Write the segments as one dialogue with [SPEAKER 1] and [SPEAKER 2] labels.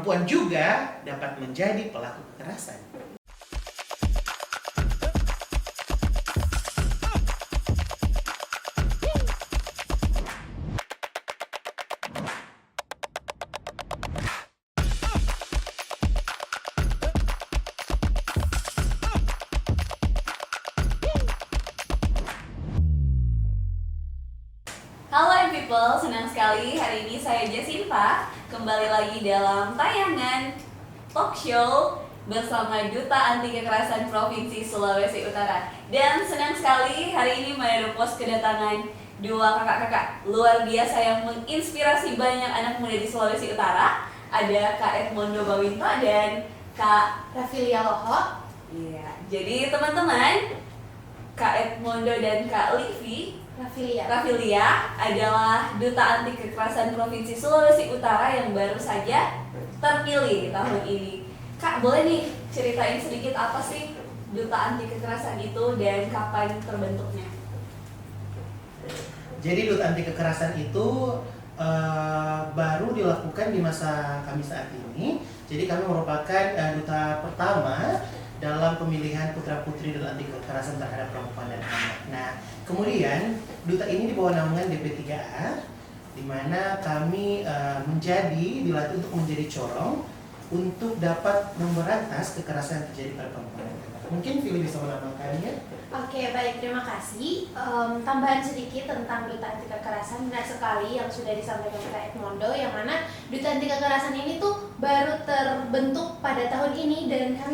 [SPEAKER 1] perempuan juga dapat menjadi pelaku kekerasan.
[SPEAKER 2] Halo people, senang sekali hari ini saya Jasinta kembali lagi dalam tayangan talk show bersama Duta Anti Kekerasan Provinsi Sulawesi Utara. Dan senang sekali hari ini Mayarupos kedatangan dua kakak-kakak luar biasa yang menginspirasi banyak anak muda di Sulawesi Utara. Ada Kak Edmondo Bawinto dan Kak
[SPEAKER 3] Rafilia Loho.
[SPEAKER 2] Iya, jadi teman-teman, Kak Edmondo dan Kak Rafilia adalah Duta Anti Kekerasan Provinsi Sulawesi Utara yang baru saja terpilih di tahun ini. Kak, boleh nih ceritain sedikit apa sih Duta Anti Kekerasan itu dan kapan terbentuknya?
[SPEAKER 1] Jadi Duta Anti Kekerasan itu baru dilakukan di masa kami saat ini. Jadi kami merupakan duta pertama dalam pemilihan putra-putri Duta Anti Kekerasan terhadap perempuan dan anak. Nah, kemudian duta ini di bawah naungan DP3A, di mana kami dilatih untuk menjadi corong untuk dapat memberantas kekerasan yang terjadi pada perempuan dan anak. Mungkin Fili bisa menambahkannya.
[SPEAKER 3] Oke, baik, terima kasih. Tambahan sedikit tentang Duta Anti Kekerasan, benar sekali yang sudah disampaikan Kak Edmondo, yang mana Duta Anti Kekerasan ini tuh baru terbentuk pada tahun ini dan kan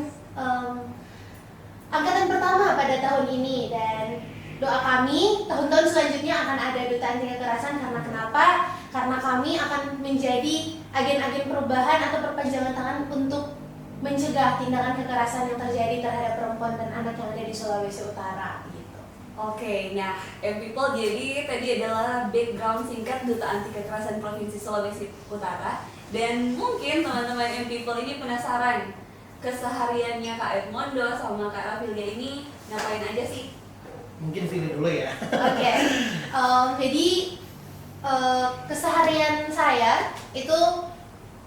[SPEAKER 3] angkatan pertama pada tahun ini, dan doa kami tahun-tahun selanjutnya akan ada Duta Anti Kekerasan. Karena kenapa? Karena kami akan menjadi agen-agen perubahan atau perpanjangan tangan untuk mencegah tindakan kekerasan yang terjadi terhadap perempuan dan anak yang ada di Sulawesi Utara gitu.
[SPEAKER 2] Oke, nah people, jadi tadi adalah background singkat Duta Anti Kekerasan Provinsi Sulawesi Utara. Dan mungkin teman-teman people ini penasaran kesehariannya Kak Edmondo sama Kak Rafilia ini ngapain aja sih?
[SPEAKER 1] Mungkin Fili dulu ya.
[SPEAKER 3] Oke, jadi keseharian saya itu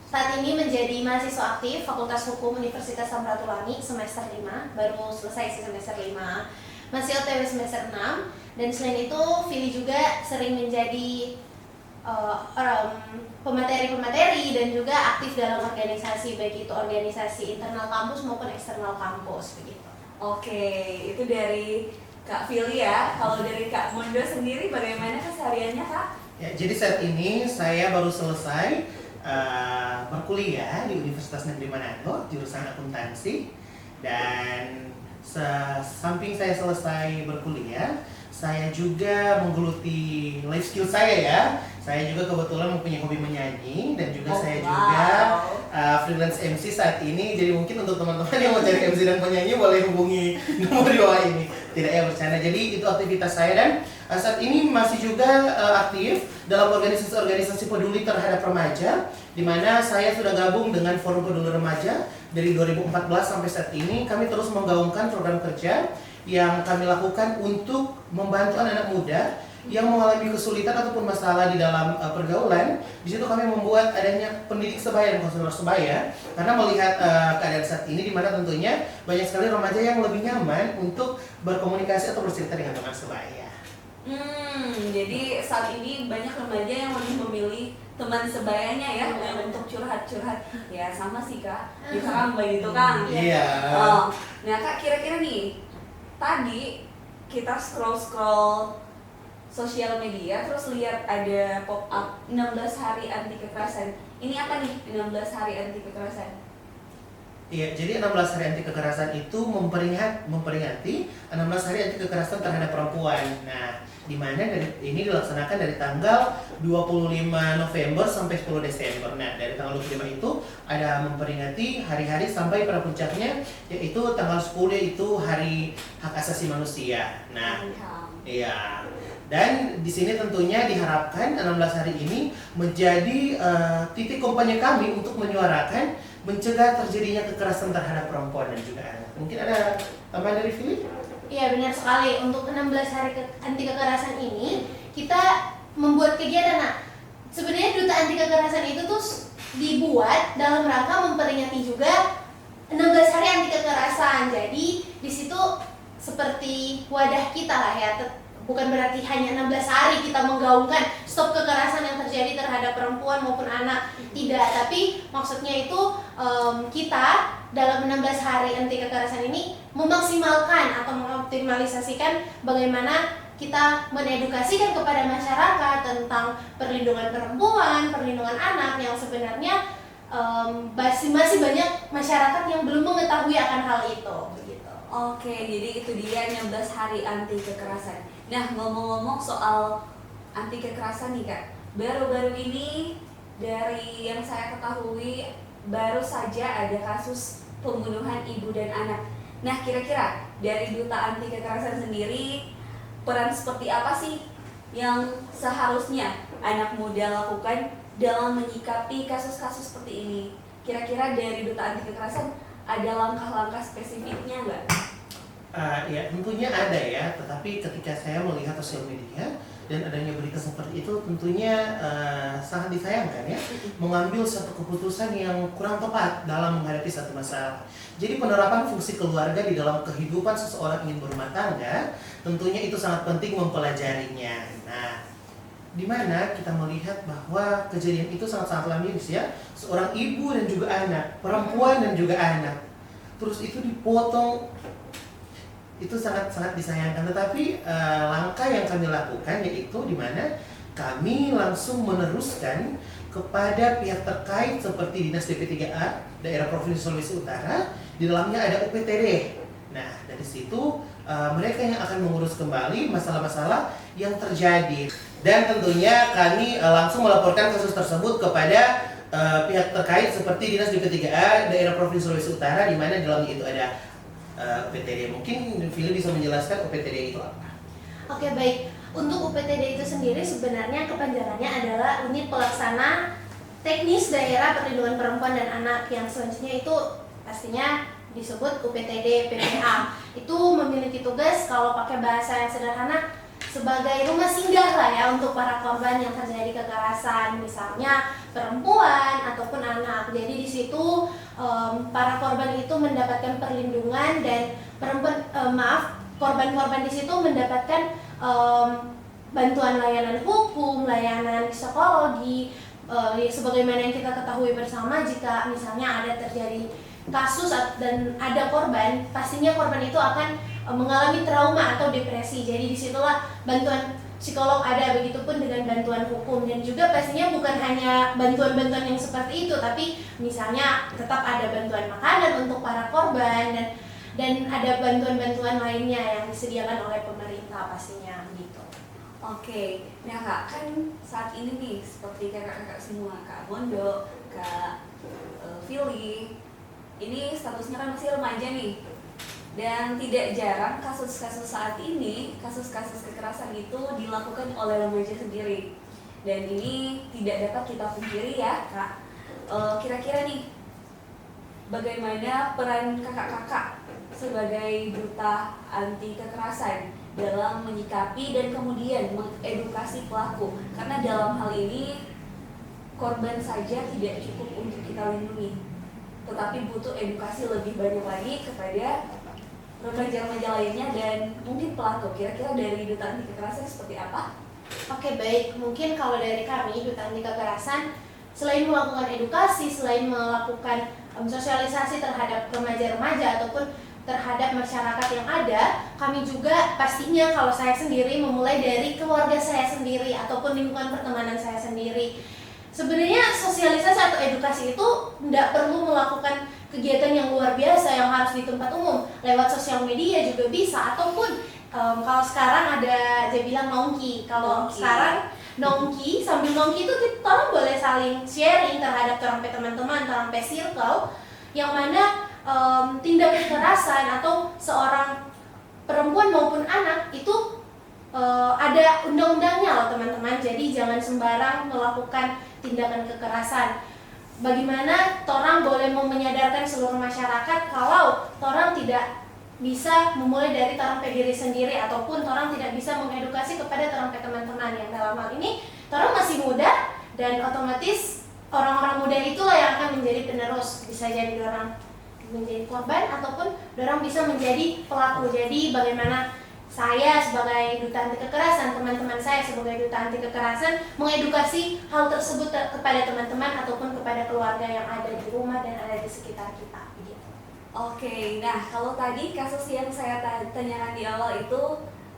[SPEAKER 3] saat ini menjadi mahasiswa aktif Fakultas Hukum Universitas Samratulangi semester 5, baru selesai sih semester 5, masih OTW semester 6. Dan selain itu Fili juga sering menjadi pemateri-pemateri dan juga aktif dalam organisasi, baik itu organisasi internal kampus maupun eksternal kampus begitu.
[SPEAKER 2] Oke, itu dari Kak Fili ya. Kalau dari Kak Mondo sendiri bagaimana kesehariannya, Kak?
[SPEAKER 1] Ya, jadi saat ini saya baru selesai berkuliah di Universitas Negeri Manado, jurusan akuntansi. Dan samping saya selesai berkuliah, saya juga menggeluti life skill saya ya. Saya juga kebetulan mempunyai hobi menyanyi, dan juga saya juga freelance MC saat ini. Jadi mungkin untuk teman-teman yang mau cari MC dan penyanyi boleh hubungi nomor di bawah ini. Tidak ya, bercanda. Jadi itu aktivitas saya, dan saat ini masih juga aktif dalam organisasi-organisasi peduli terhadap remaja, di mana saya sudah gabung dengan Forum Peduli Remaja dari 2014 sampai saat ini. Kami terus menggaungkan program kerja yang kami lakukan untuk membantu anak-anak muda yang mengalami kesulitan ataupun masalah di dalam pergaulan. Di situ kami membuat adanya pendidik sebaya dan konselor sebaya, karena melihat keadaan saat ini di mana tentunya banyak sekali remaja yang lebih nyaman untuk berkomunikasi atau bercerita dengan teman sebaya.
[SPEAKER 2] Jadi saat ini banyak remaja yang lebih memilih teman sebayanya ya, untuk curhat-curhat. Ya sama sih Kak, bisa kan begitu Kang?
[SPEAKER 1] Iya.
[SPEAKER 2] Nah Kak, kira-kira nih, tadi kita scroll sosial media terus lihat ada pop up 16 hari anti kekerasan. Ini apa nih 16 hari anti kekerasan?
[SPEAKER 1] Iya, jadi 16 hari anti kekerasan itu memperingati 16 hari anti kekerasan terhadap perempuan. Nah, di mana ini dilaksanakan dari tanggal 25 November sampai 10 Desember. Nah, dari tanggal 25 itu ada memperingati hari-hari sampai pada puncaknya, yaitu tanggal 10 yaitu Hari Hak Asasi Manusia. Nah, iya. Dan di sini tentunya diharapkan 16 hari ini menjadi titik kampanye kami untuk menyuarakan mencegah terjadinya kekerasan terhadap perempuan dan juga anak. Mungkin ada tambahan dari Fili?
[SPEAKER 3] Iya, benar sekali. Untuk 16 hari anti kekerasan ini kita membuat kegiatan. Nah, sebenarnya Duta Anti Kekerasan itu tuh dibuat dalam rangka memperingati juga 16 hari anti kekerasan. Jadi di situ seperti wadah kita lah ya. Bukan berarti hanya 16 hari kita menggaungkan stop kekerasan yang terjadi terhadap perempuan maupun anak. Tidak, tapi maksudnya itu kita dalam 16 hari anti kekerasan ini memaksimalkan atau mengoptimalisasikan bagaimana kita mengedukasikan kepada masyarakat tentang perlindungan perempuan, perlindungan anak yang sebenarnya masih banyak masyarakat yang belum mengetahui akan hal itu. Begitu.
[SPEAKER 2] Oke, jadi itu dia 16 hari anti kekerasan. Nah, ngomong-ngomong soal anti kekerasan nih Kak, baru-baru ini dari yang saya ketahui baru saja ada kasus pembunuhan ibu dan anak. Nah, kira-kira dari Duta Anti Kekerasan sendiri, peran seperti apa sih yang seharusnya anak muda lakukan dalam menyikapi kasus-kasus seperti ini? Kira-kira dari Duta Anti Kekerasan ada langkah-langkah spesifiknya nggak?
[SPEAKER 1] Ya tentunya ada ya, tetapi ketika saya melihat sosial media dan adanya berita seperti itu tentunya sangat disayangkan ya, mengambil satu keputusan yang kurang tepat dalam menghadapi satu masalah. Jadi penerapan fungsi keluarga di dalam kehidupan seseorang ingin berumah tangga tentunya itu sangat penting mempelajarinya. Nah, di mana kita melihat bahwa kejadian itu sangat-sangatlah miris ya, seorang ibu dan juga anak, perempuan dan juga anak, terus itu dipotong, itu sangat-sangat disayangkan. Tetapi langkah yang kami lakukan yaitu di mana kami langsung meneruskan kepada pihak terkait seperti Dinas DP3A Daerah Provinsi Sulawesi Utara, di dalamnya ada UPTD. Nah, dari situ mereka yang akan mengurus kembali masalah-masalah yang terjadi. Dan tentunya kami langsung melaporkan kasus tersebut kepada pihak terkait seperti Dinas DP3A Daerah Provinsi Sulawesi Utara, di mana di dalamnya itu ada UPTD. Mungkin Vili bisa menjelaskan UPTD itu apa?
[SPEAKER 3] Oke, baik. Untuk UPTD itu sendiri sebenarnya kepanjangannya adalah Unit Pelaksana Teknis Daerah Perlindungan Perempuan dan Anak, yang selanjutnya itu pastinya disebut UPTD PPA. Itu memiliki tugas, kalau pakai bahasa yang sederhana, sebagai rumah singgah lah ya untuk para korban yang terjadi kekerasan, misalnya perempuan ataupun anak. Jadi di situ para korban itu mendapatkan perlindungan dan korban-korban di situ mendapatkan bantuan layanan hukum, layanan psikologi, sebagaimana yang kita ketahui bersama, jika misalnya ada terjadi kasus dan ada korban, pastinya korban itu akan mengalami trauma atau depresi. Jadi disitulah bantuan psikolog ada, begitupun dengan bantuan hukum, dan juga pastinya bukan hanya bantuan-bantuan yang seperti itu, tapi misalnya tetap ada bantuan makanan untuk para korban dan ada bantuan-bantuan lainnya yang disediakan oleh pemerintah pastinya gitu.
[SPEAKER 2] Oke, nah Kak, kan saat ini nih seperti kakak-kakak semua, Kak Mondo, Kak Vili, ini statusnya kan masih remaja nih. Dan tidak jarang kasus-kasus saat ini, kasus-kasus kekerasan itu dilakukan oleh remaja sendiri. Dan ini tidak dapat kita pungkiri ya Kak. Kira-kira nih, bagaimana peran kakak-kakak sebagai duta anti kekerasan dalam menyikapi dan kemudian mengedukasi pelaku? Karena dalam hal ini korban saja tidak cukup untuk kita lindungi, tetapi butuh edukasi lebih banyak lagi kepada remaja-remaja lainnya dan mungkin pelaku. Kira-kira dari Duta Anti Kekerasan seperti apa?
[SPEAKER 3] Oke, baik. Mungkin kalau dari kami Duta Anti Kekerasan, selain melakukan edukasi, selain melakukan sosialisasi terhadap remaja-remaja ataupun terhadap masyarakat yang ada, kami juga pastinya, kalau saya sendiri, memulai dari keluarga saya sendiri ataupun lingkungan pertemanan saya sendiri. Sebenarnya sosialisasi atau edukasi itu tidak perlu melakukan kegiatan yang luar biasa yang harus di tempat umum, lewat sosial media juga bisa, ataupun kalau sekarang ada dia bilang nongki. Kalau sekarang nongki, sambil nongki itu kita boleh saling sharing terhadap teman-teman, terhadap circle, yang mana tindak kekerasan atau seorang perempuan maupun anak itu ada undang-undangnya loh teman-teman. Jadi jangan sembarang melakukan tindakan kekerasan. Bagaimana torang boleh menyadarkan seluruh masyarakat kalau torang tidak bisa memulai dari torang pe diri sendiri, ataupun torang tidak bisa mengedukasi kepada torang pe teman-teman yang dalam hal ini torang masih muda dan otomatis orang-orang muda itulah yang akan menjadi penerus, bisa jadi orang menjadi korban ataupun orang bisa menjadi pelaku. Jadi bagaimana saya sebagai duta anti kekerasan, teman-teman saya sebagai duta anti kekerasan mengedukasi hal tersebut kepada teman-teman ataupun kepada keluarga yang ada di rumah dan ada di sekitar kita begitu.
[SPEAKER 2] Oke, nah kalau tadi kasus yang saya tanyakan di awal itu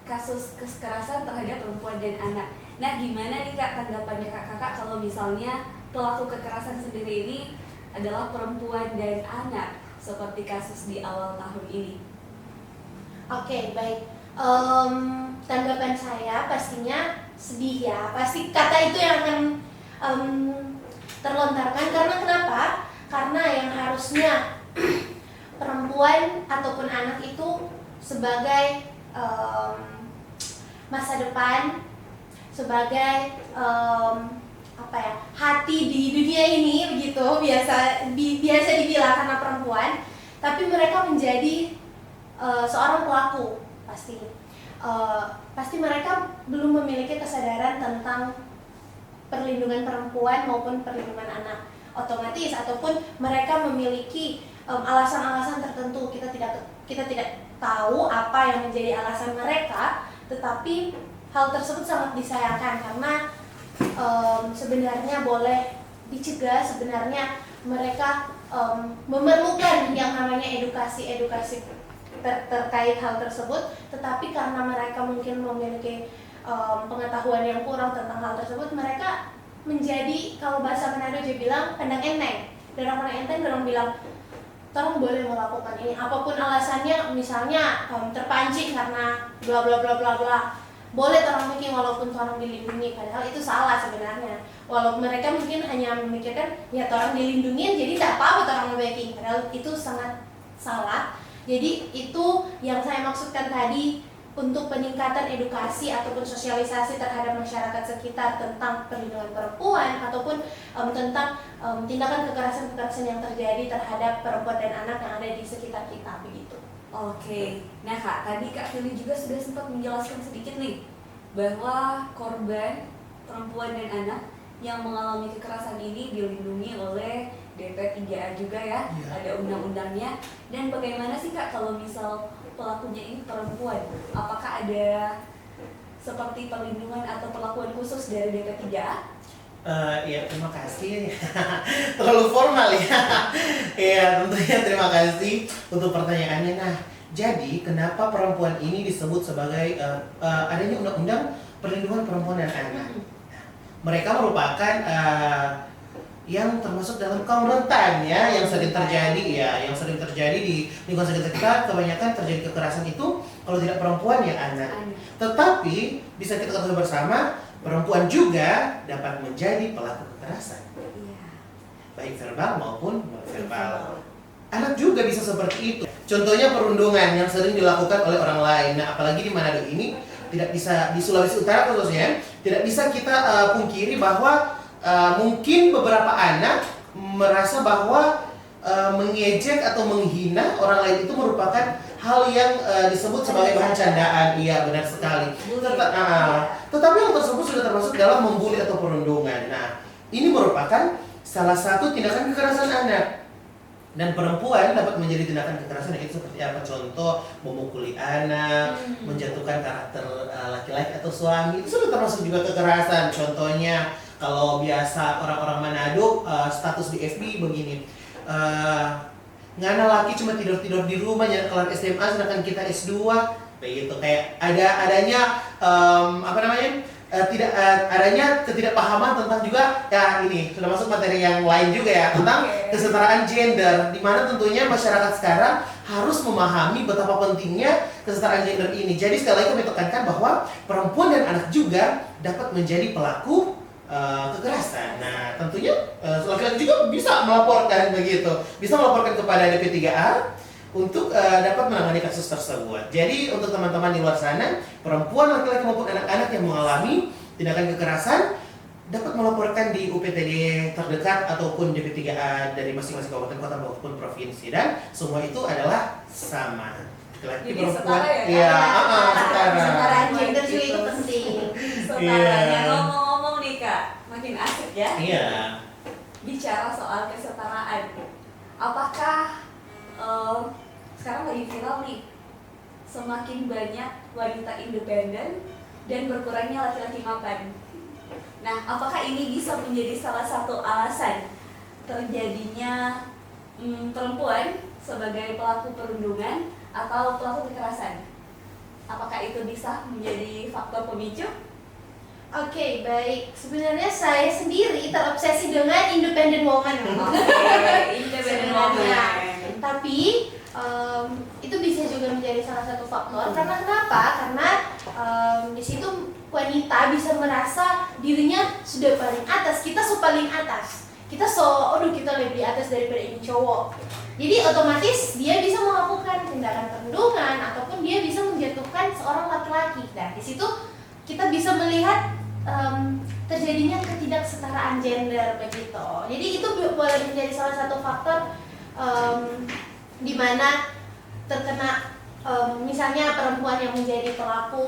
[SPEAKER 2] kasus kekerasan terhadap perempuan dan anak. Nah, gimana nih Kak tanggapannya kakak kalau misalnya pelaku kekerasan sendiri ini adalah perempuan dan anak seperti kasus di awal tahun ini?
[SPEAKER 3] Oke, baik. Tanggapan saya pastinya sedih ya. Pasti kata itu yang akan terlontarkan. Karena kenapa? Karena yang harusnya perempuan ataupun anak itu sebagai masa depan, sebagai hati di dunia ini begitu, biasa dibilang karena perempuan, tapi mereka menjadi seorang pelaku pasti mereka belum memiliki kesadaran tentang perlindungan perempuan maupun perlindungan anak. Otomatis ataupun mereka memiliki alasan-alasan tertentu, kita tidak tahu apa yang menjadi alasan mereka, tetapi hal tersebut sangat disayangkan karena sebenarnya boleh dicegah. Sebenarnya mereka memerlukan yang namanya edukasi terkait hal tersebut, tetapi karena mereka mungkin memiliki pengetahuan yang kurang tentang hal tersebut, mereka menjadi, kalau bahasa Manado dia bilang pandang enteng. Dorang pandang enteng, dorang bilang orang boleh melakukan ini apapun alasannya, misalnya terpancing karena bla bla bla bla bla, boleh orang bikin walaupun orang dilindungi, padahal itu salah sebenarnya. Walau mereka mungkin hanya memikirkan ya orang dilindungi jadi tak apa-apa orang nge-backing, padahal itu sangat salah. Jadi itu yang saya maksudkan tadi, untuk peningkatan edukasi ataupun sosialisasi terhadap masyarakat sekitar tentang perlindungan perempuan ataupun tentang tindakan kekerasan yang terjadi terhadap perempuan dan anak yang ada di sekitar kita begitu.
[SPEAKER 2] Oke, nah Kak, tadi Kak Fili juga sudah sempat menjelaskan sedikit nih bahwa korban perempuan dan anak yang mengalami kekerasan ini dilindungi oleh DP3A juga ya, ada undang-undangnya. Dan bagaimana sih Kak kalau misal pelakunya ini perempuan, apakah ada seperti perlindungan atau perlakuan khusus dari DP3A?
[SPEAKER 1] Ya terima kasih. Terlalu formal ya. Ya tentunya terima kasih untuk pertanyaannya. Nah, jadi kenapa perempuan ini disebut sebagai adanya undang-undang perlindungan perempuan dan anak? Mereka merupakan yang termasuk dalam kaum rentan ya, yang sering terjadi di lingkungan sekitar kita. Kebanyakan terjadi kekerasan itu kalau tidak perempuan ya anak. Tetapi bisa kita ketahui bersama, perempuan juga dapat menjadi pelaku kekerasan, baik verbal maupun non verbal. Anak juga bisa seperti itu. Contohnya perundungan yang sering dilakukan oleh orang lain. Nah, apalagi di Manado ini tidak bisa, di Sulawesi Utara khususnya, tidak bisa kita pungkiri bahwa mungkin beberapa anak merasa bahwa mengejek atau menghina orang lain itu merupakan hal yang disebut sebagai bahan candaan. Iya, benar sekali. Tetapi hal tersebut sudah termasuk dalam membuli atau perundungan. Nah, ini merupakan salah satu tindakan kekerasan anak. Dan perempuan dapat menjadi tindakan kekerasan itu seperti apa? Contoh, memukuli anak, menjatuhkan karakter laki-laki atau suami, itu sudah termasuk juga kekerasan. Contohnya, kalau biasa orang-orang Manado status di FB begini, ngana laki cuma tidur-tidur di rumah, jangan kelar SMA sedangkan kita S2, begitu. Kayak adanya adanya ketidakpahaman tentang juga ya, ini sudah masuk materi yang lain juga ya, tentang kesetaraan gender, di mana tentunya masyarakat sekarang harus memahami betapa pentingnya kesetaraan gender ini. Jadi sekali lagi kami tekankan bahwa perempuan dan anak juga dapat menjadi pelaku kekerasan. Nah, tentunya laki-laki juga bisa melaporkan begitu, bisa melaporkan kepada DP3A untuk dapat menangani kasus tersebut. Jadi untuk teman-teman di luar sana, perempuan, laki-laki maupun anak-anak yang mengalami tindakan kekerasan dapat melaporkan di UPTD terdekat ataupun DP3A dari masing-masing kabupaten, kota maupun provinsi, dan semua itu adalah sama. Laki-laki, perempuan,
[SPEAKER 3] Kesetaraan gender juga itu penting.
[SPEAKER 2] Setaranya. Ngomong-ngomong nih Kak, makin asik ya.
[SPEAKER 1] Iya.
[SPEAKER 2] bicara soal kesetaraan, apakah sekarang lagi viral nih, semakin banyak wanita independen dan berkurangnya laki-laki mapan. Nah, apakah ini bisa menjadi salah satu alasan terjadinya perempuan sebagai pelaku perundungan atau pelaku kekerasan? Apakah itu bisa menjadi faktor pemicu?
[SPEAKER 3] Oke, baik. Sebenarnya saya sendiri terobsesi dengan independent woman.
[SPEAKER 2] Independent
[SPEAKER 3] Sebenarnya.
[SPEAKER 2] woman.
[SPEAKER 3] Tapi itu bisa juga menjadi salah satu faktor. Karena kenapa? Karena di situ wanita bisa merasa dirinya sudah paling atas. Kita paling atas. Kita kita lebih di atas daripada ini cowok. Jadi otomatis dia bisa melakukan tindakan perundungan ataupun dia bisa menjatuhkan seorang laki-laki. Nah, di situ kita bisa melihat terjadinya ketidaksetaraan gender begitu. Jadi itu boleh menjadi salah satu faktor di mana terkena misalnya perempuan yang menjadi pelaku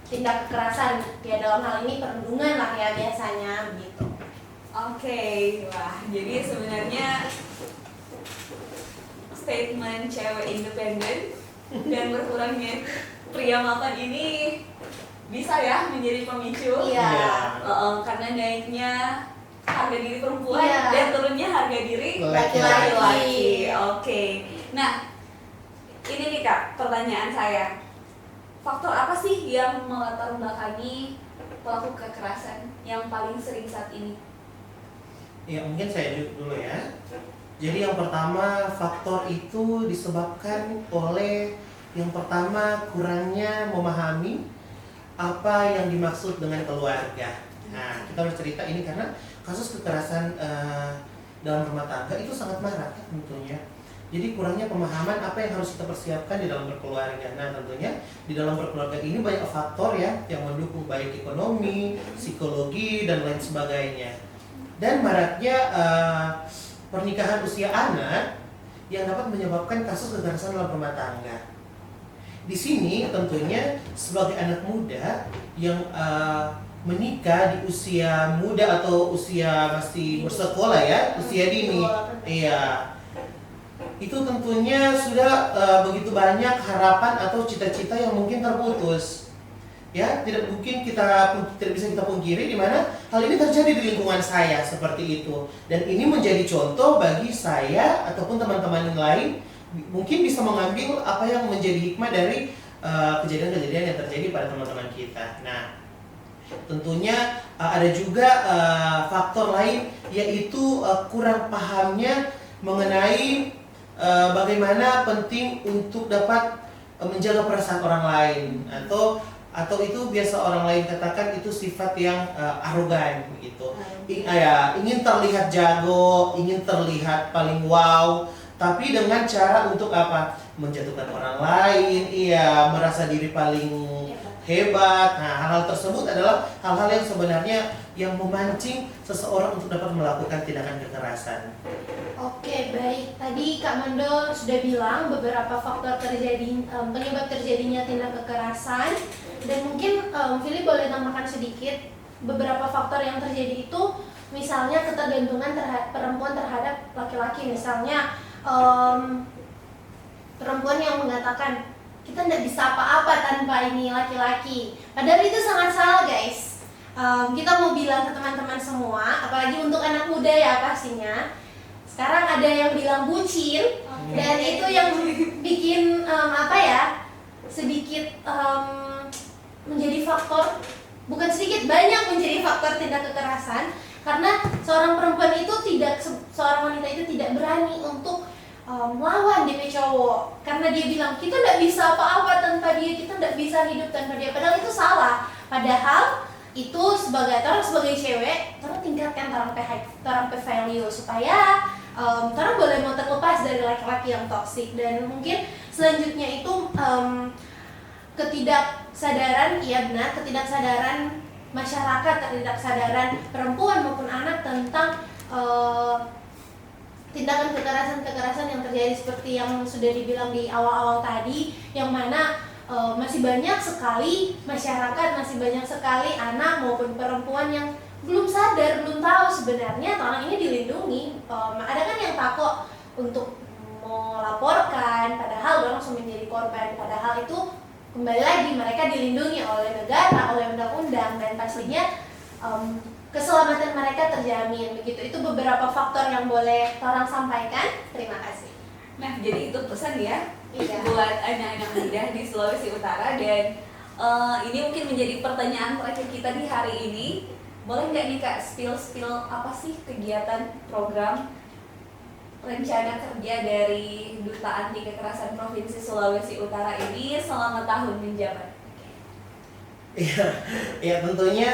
[SPEAKER 3] tindak kekerasan, ya dalam hal ini perundungan lah ya biasanya begitu.
[SPEAKER 2] Oke, wah jadi sebenarnya statement cewek independen dan berkurangnya pria mapan ini bisa ya menjadi pemicu.
[SPEAKER 3] Iya.
[SPEAKER 2] Karena naiknya harga diri perempuan
[SPEAKER 3] Iya.
[SPEAKER 2] dan turunnya harga diri
[SPEAKER 3] Laki-laki.
[SPEAKER 2] laki-laki. Oke. Nah, ini nih Kak, pertanyaan saya. Faktor apa sih yang melatar belakangi pelaku kekerasan yang paling sering saat ini?
[SPEAKER 1] Ya mungkin saya dulu ya. Jadi yang pertama faktor itu disebabkan oleh yang pertama kurangnya memahami apa yang dimaksud dengan keluarga. Nah, kita harus cerita ini karena kasus kekerasan dalam rumah tangga itu sangat marak tentunya. Jadi kurangnya pemahaman apa yang harus kita persiapkan di dalam berkeluarga. Nah, tentunya di dalam berkeluarga ini banyak faktor ya yang mendukung, baik ekonomi, psikologi dan lain sebagainya. Dan maraknya pernikahan usia anak yang dapat menyebabkan kasus kekerasan dalam rumah tangga. Di sini tentunya sebagai anak muda yang menikah di usia muda atau usia masih bersekolah ya, usia dini, iya, itu tentunya sudah begitu banyak harapan atau cita-cita yang mungkin terputus. Ya, tidak bisa kita pungkiri di mana hal ini terjadi di lingkungan saya seperti itu. Dan ini menjadi contoh bagi saya ataupun teman-teman yang lain mungkin bisa mengambil apa yang menjadi hikmah dari kejadian-kejadian yang terjadi pada teman-teman kita. Nah, tentunya ada juga faktor lain yaitu kurang pahamnya mengenai bagaimana penting untuk dapat menjaga perasaan orang lain atau itu biasa orang lain katakan itu sifat yang arogan begitu. Ingin terlihat jago, ingin terlihat paling wow, tapi dengan cara untuk apa? Menjatuhkan orang lain, merasa diri paling hebat. Nah, hal-hal tersebut adalah hal-hal yang sebenarnya yang memancing seseorang untuk dapat melakukan tindakan kekerasan.
[SPEAKER 3] Oke, baik. Tadi Kak Mando sudah bilang beberapa faktor penyebab terjadinya tindak kekerasan, dan mungkin Philip boleh tambahkan sedikit beberapa faktor yang terjadi itu, misalnya ketergantungan perempuan terhadap laki-laki, misalnya perempuan yang mengatakan kita tidak bisa apa-apa tanpa ini laki-laki, padahal itu sangat salah guys. Kita mau bilang ke teman-teman semua, apalagi untuk anak muda ya pastinya. Sekarang ada yang bilang bucin, dan itu yang bikin sedikit menjadi faktor, bukan sedikit, banyak menjadi faktor tindak kekerasan, karena seorang wanita itu tidak berani untuk melawan DP cowok, karena dia bilang kita tidak bisa apa-apa tanpa dia, kita tidak bisa hidup tanpa dia, padahal itu salah. Padahal itu sebagai cewek, kita tingkatkan tarang value supaya karena boleh mau terlepas dari laki-laki yang toksik. Dan mungkin selanjutnya itu ketidaksadaran masyarakat, ketidaksadaran perempuan maupun anak tentang tindakan kekerasan yang terjadi seperti yang sudah dibilang di awal-awal tadi, yang mana masih banyak sekali masyarakat, masih banyak sekali anak maupun perempuan yang belum sadar, belum tahu sebenarnya orang ini dilindungi. Ada kan yang takut untuk melaporkan, padahal dia langsung menjadi korban. Padahal itu kembali lagi mereka dilindungi oleh negara, oleh undang-undang, dan pastinya keselamatan mereka terjamin. Begitu, itu beberapa faktor yang boleh orang sampaikan. Terima kasih.
[SPEAKER 2] Nah, jadi itu pesan ya
[SPEAKER 3] Iya.
[SPEAKER 2] buat anak-anak muda di Sulawesi Utara. Dan ini mungkin menjadi pertanyaan terakhir kita di hari ini. Boleh nggak nih Kak spill apa sih kegiatan program rencana kerja dari Duta Anti Kekerasan Provinsi Sulawesi Utara ini selama tahun menjabat?
[SPEAKER 1] Ya tentunya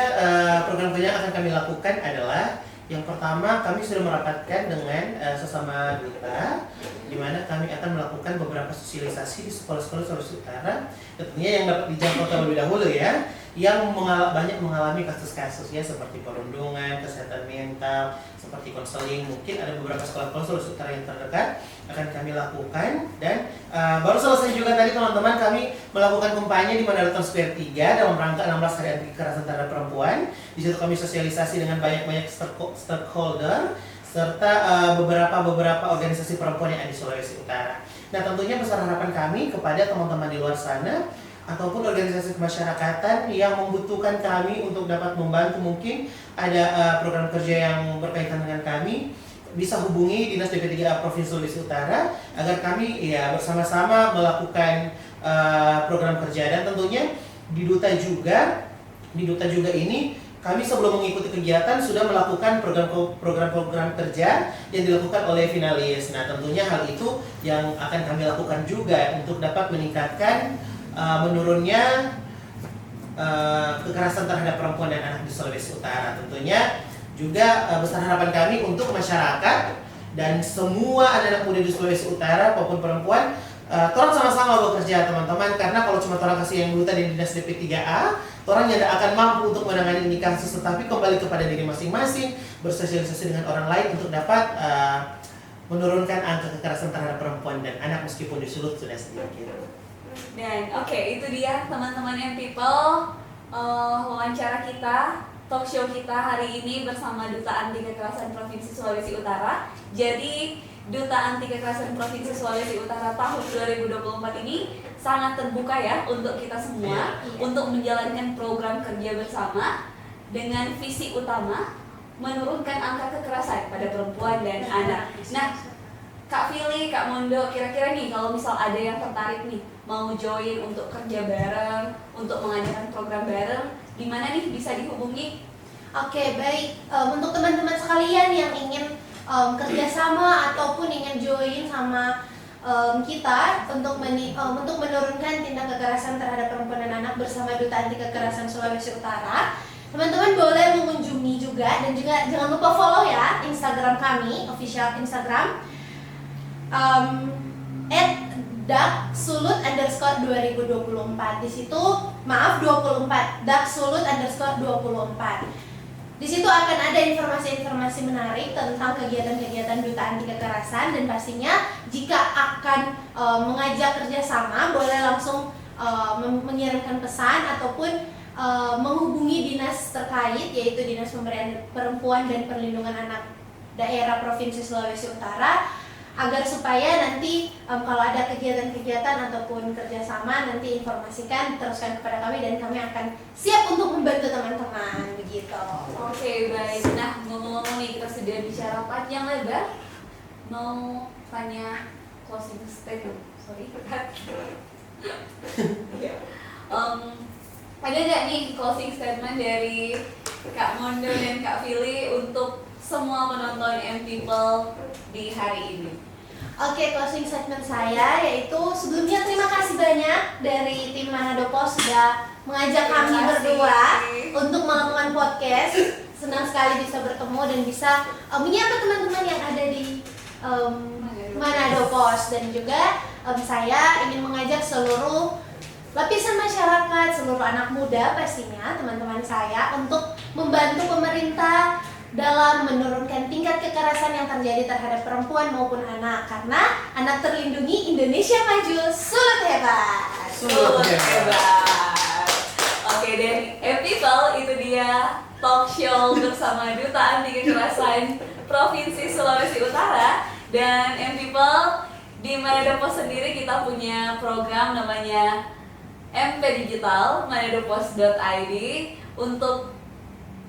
[SPEAKER 1] program kerja yang akan kami lakukan adalah yang pertama, kami sudah merapatkan dengan sesama duta, di mana kami akan melakukan beberapa sosialisasi di sekolah-sekolah Sulawesi Utara, tentunya yang dapat dijangkau terlebih dahulu ya, yang banyak mengalami kasus-kasus ya seperti perundungan, kesehatan mental, seperti konseling. Mungkin ada beberapa sekolah-sekolah Sulawesi Utara yang terdekat akan kami lakukan. Dan baru selesai juga tadi teman-teman, kami melakukan kampanye di Manado Town Square 3 dalam rangka 16 Hari Anti Kekerasan Terhadap Perempuan. Di situ kami sosialisasi dengan banyak-banyak stakeholder serta beberapa organisasi perempuan yang ada di Sulawesi Utara. Nah, tentunya besar harapan kami kepada teman-teman di luar sana ataupun organisasi kemasyarakatan yang membutuhkan kami untuk dapat membantu, mungkin ada program kerja yang berkaitan dengan kami, bisa hubungi Dinas DP3A Provinsi Sulawesi Utara agar kami ya bersama-sama melakukan program kerja. Dan tentunya di Duta juga ini kami sebelum mengikuti kegiatan sudah melakukan program-program kerja yang dilakukan oleh finalis. Nah, tentunya hal itu yang akan kami lakukan juga untuk dapat meningkatkan menurunnya kekerasan terhadap perempuan dan anak di Sulawesi Utara. Tentunya juga besar harapan kami untuk masyarakat dan semua anak-anak muda di Sulawesi Utara maupun perempuan, tolong sama-sama bekerja teman-teman, karena kalau cuma orang kasih yang duta di Dinas DP3A, orang tidak akan mampu untuk menangani ini kasus, tetapi kembali kepada diri masing-masing, bersosialisasi dengan orang lain untuk dapat menurunkan angka kekerasan terhadap perempuan dan anak meskipun di Sulut sudah sedikit.
[SPEAKER 2] Dan oke, itu dia teman-teman M People, wawancara kita, talk show kita hari ini bersama Duta Anti Kekerasan Provinsi Sulawesi Utara. Jadi Duta Anti Kekerasan Provinsi Sulawesi Utara tahun 2024 ini sangat terbuka ya untuk kita semua, untuk menjalankan program kerja bersama dengan visi utama menurunkan angka kekerasan pada perempuan dan anak. Nah, Kak Fili, Kak Mondo, kira-kira nih kalau misal ada yang tertarik nih mau join untuk kerja bareng, untuk mengadakan program bareng, di mana nih bisa dihubungi?
[SPEAKER 3] Oke, baik. Untuk teman-teman sekalian yang ingin kerjasama ataupun ingin join sama kita untuk menurunkan tindak kekerasan terhadap perempuan dan anak bersama Duta Anti Kekerasan Sulawesi Utara, teman-teman boleh mengunjungi juga, dan juga jangan lupa follow ya Instagram kami, official Instagram @daksulut_2024. Di situ, maaf 24, daksulut_2024. Di situ akan ada informasi-informasi menarik tentang kegiatan-kegiatan Duta Anti Kekerasan, dan pastinya jika akan mengajak kerjasama boleh langsung mengirimkan pesan ataupun menghubungi dinas terkait, yaitu Dinas Pemberdayaan Perempuan dan Perlindungan Anak Daerah Provinsi Sulawesi Utara, agar supaya nanti kalau ada kegiatan-kegiatan ataupun kerjasama nanti informasikan, teruskan kepada kami, dan kami akan siap untuk membantu teman-teman, begitu.
[SPEAKER 2] Oke, baik. Nah, ngomong-ngomong nih, kita sudah bicara panjang lebar. Mau tanya closing statement? Sorry. Ada nggak nih closing statement dari Kak Mondo dan Kak Fili untuk semua penonton M People di hari ini?
[SPEAKER 3] Oke, closing statement saya yaitu sebelumnya terima kasih banyak dari tim Manado Post sudah mengajak kami berdua untuk melakukan podcast. Senang sekali bisa bertemu dan bisa menyapa teman-teman yang ada di Manado Post, dan juga saya ingin mengajak seluruh lapisan masyarakat, seluruh anak muda pastinya teman-teman saya untuk membantu pemerintah dalam menurunkan tingkat kekerasan yang terjadi terhadap perempuan maupun anak, karena anak terlindungi, Indonesia maju, Sulut hebat.
[SPEAKER 2] Oke, dari M People itu dia talk show bersama Duta Anti Kekerasan Provinsi Sulawesi Utara. Dan M-People, di Manado Post sendiri kita punya program namanya MP Digital, manadopost.id. Untuk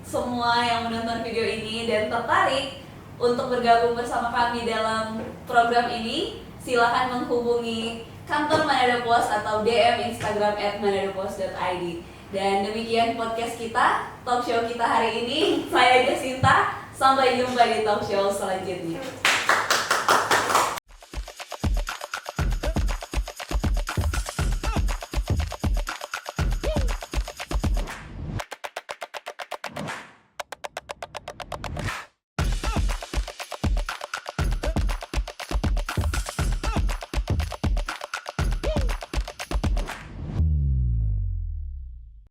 [SPEAKER 2] semua yang menonton video ini dan tertarik untuk bergabung bersama kami dalam program ini, silakan menghubungi kantor Manado Post atau DM Instagram @manadopost.id. Dan demikian podcast kita, talk show kita hari ini. Saya Jacinta, sampai jumpa di talk show selanjutnya.